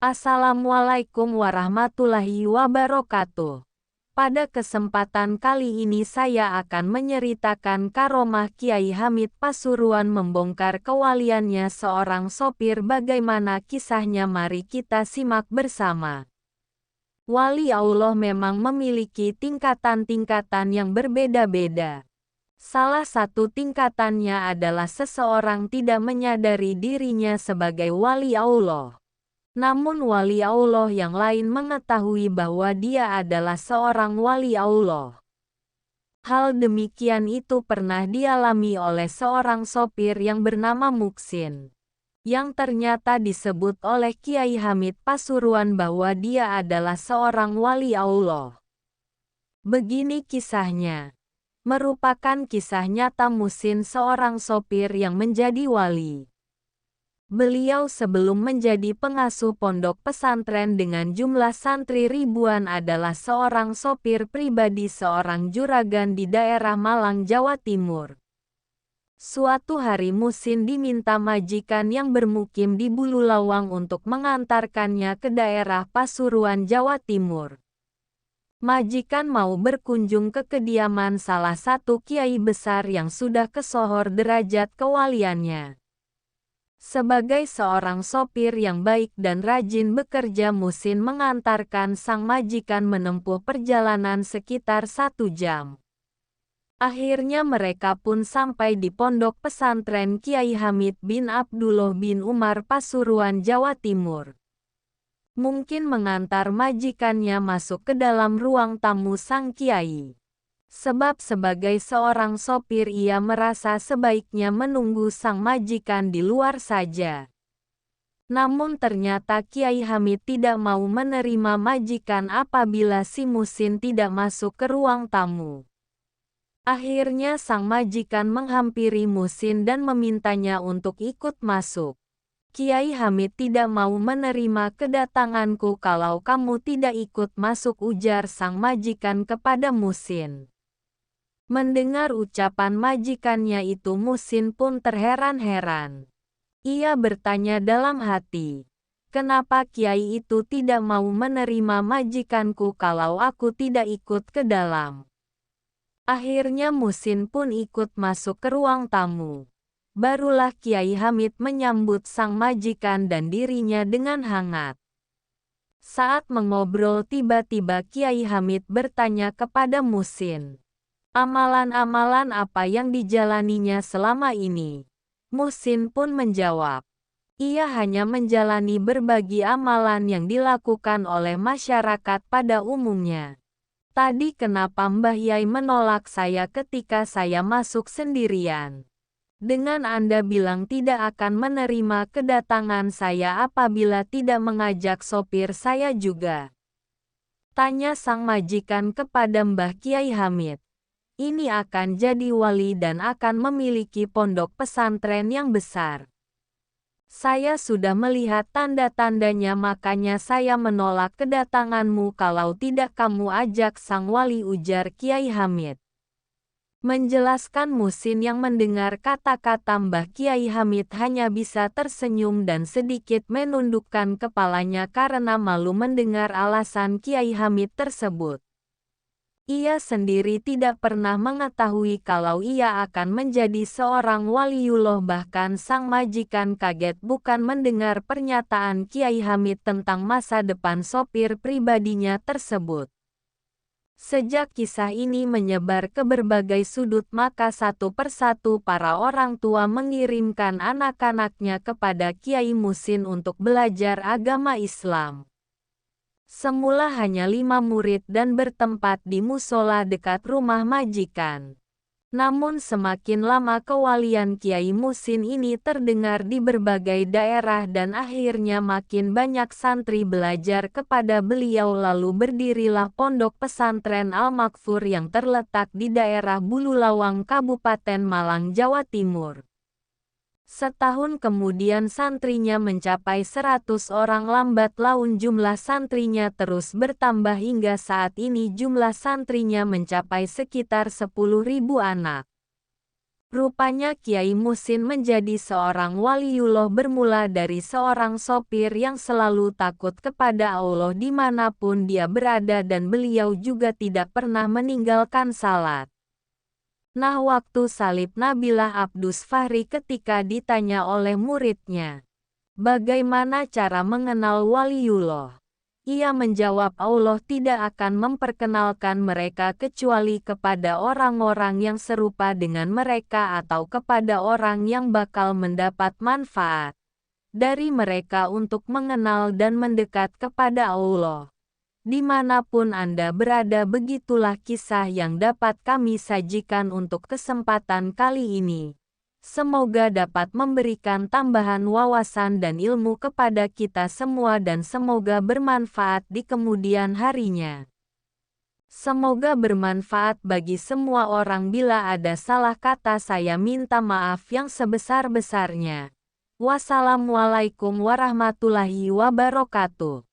Assalamualaikum warahmatullahi wabarakatuh. Pada kesempatan kali ini saya akan menceritakan karomah Kiai Hamid Pasuruan membongkar kewaliannya seorang sopir. Bagaimana kisahnya, mari kita simak bersama. Wali Allah memang memiliki tingkatan-tingkatan yang berbeda-beda. Salah satu tingkatannya adalah seseorang tidak menyadari dirinya sebagai wali Allah. Namun wali Allah yang lain mengetahui bahwa dia adalah seorang wali Allah. Hal demikian itu pernah dialami oleh seorang sopir yang bernama Muksin, yang ternyata disebut oleh Kiai Hamid Pasuruan bahwa dia adalah seorang wali Allah. Begini kisahnya. Merupakan kisah nyata Muksin, seorang sopir yang menjadi wali. Beliau sebelum menjadi pengasuh pondok pesantren dengan jumlah santri ribuan adalah seorang sopir pribadi seorang juragan di daerah Malang, Jawa Timur. Suatu hari Muksin diminta majikan yang bermukim di Bululawang untuk mengantarkannya ke daerah Pasuruan, Jawa Timur. Majikan mau berkunjung ke kediaman salah satu kiai besar yang sudah kesohor derajat kewaliannya. Sebagai seorang sopir yang baik dan rajin bekerja, Muksin mengantarkan sang majikan menempuh perjalanan sekitar 1 jam. Akhirnya mereka pun sampai di pondok pesantren Kiai Hamid bin Abdullah bin Umar Pasuruan, Jawa Timur. Mungkin mengantar majikannya masuk ke dalam ruang tamu sang kiai. Sebab sebagai seorang sopir ia merasa sebaiknya menunggu sang majikan di luar saja. Namun ternyata Kiai Hamid tidak mau menerima majikan apabila si Muksin tidak masuk ke ruang tamu. Akhirnya sang majikan menghampiri Muksin dan memintanya untuk ikut masuk. Kiai Hamid tidak mau menerima kedatanganku kalau kamu tidak ikut masuk, ujar sang majikan kepada Muksin. Mendengar ucapan majikannya itu, Muksin pun terheran-heran. Ia bertanya dalam hati, kenapa kiai itu tidak mau menerima majikanku kalau aku tidak ikut ke dalam? Akhirnya Muksin pun ikut masuk ke ruang tamu. Barulah Kiai Hamid menyambut sang majikan dan dirinya dengan hangat. Saat mengobrol tiba-tiba Kiai Hamid bertanya kepada Muksin, amalan-amalan apa yang dijalaninya selama ini? Muksin pun menjawab, ia hanya menjalani berbagi amalan yang dilakukan oleh masyarakat pada umumnya. Tadi kenapa Mbah Yai menolak saya ketika saya masuk sendirian? Dengan Anda bilang tidak akan menerima kedatangan saya apabila tidak mengajak sopir saya juga. Tanya sang majikan kepada Mbah Kiai Hamid. Ini akan jadi wali dan akan memiliki pondok pesantren yang besar. Saya sudah melihat tanda-tandanya, makanya saya menolak kedatanganmu kalau tidak kamu ajak sang wali, ujar Kiai Hamid. Menjelaskan Muksin yang mendengar kata-kata Mbah Kiai Hamid hanya bisa tersenyum dan sedikit menundukkan kepalanya karena malu mendengar alasan Kiai Hamid tersebut. Ia sendiri tidak pernah mengetahui kalau ia akan menjadi seorang waliullah, bahkan sang majikan kaget bukan mendengar pernyataan Kiai Hamid tentang masa depan sopir pribadinya tersebut. Sejak kisah ini menyebar ke berbagai sudut, maka satu persatu para orang tua mengirimkan anak-anaknya kepada Kiai Muksin untuk belajar agama Islam. Semula hanya 5 murid dan bertempat di musola dekat rumah majikan. Namun semakin lama kewalian Kiai Muksin ini terdengar di berbagai daerah dan akhirnya makin banyak santri belajar kepada beliau, lalu berdirilah pondok pesantren Al-Makfur yang terletak di daerah Bululawang, Kabupaten Malang, Jawa Timur. Setahun kemudian santrinya mencapai 100 orang, lambat laun jumlah santrinya terus bertambah hingga saat ini jumlah santrinya mencapai sekitar 10.000 anak. Rupanya Kiai Muhsin menjadi seorang waliullah bermula dari seorang sopir yang selalu takut kepada Allah dimanapun dia berada dan beliau juga tidak pernah meninggalkan salat. Nah, waktu salib Nabilah Abdus Fahri ketika ditanya oleh muridnya, bagaimana cara mengenal waliullah? Ia menjawab, Allah tidak akan memperkenalkan mereka kecuali kepada orang-orang yang serupa dengan mereka atau kepada orang yang bakal mendapat manfaat dari mereka untuk mengenal dan mendekat kepada Allah. Dimanapun Anda berada, begitulah kisah yang dapat kami sajikan untuk kesempatan kali ini. Semoga dapat memberikan tambahan wawasan dan ilmu kepada kita semua dan semoga bermanfaat di kemudian harinya. Semoga bermanfaat bagi semua orang. Bila ada salah kata saya minta maaf yang sebesar-besarnya. Wassalamualaikum warahmatullahi wabarakatuh.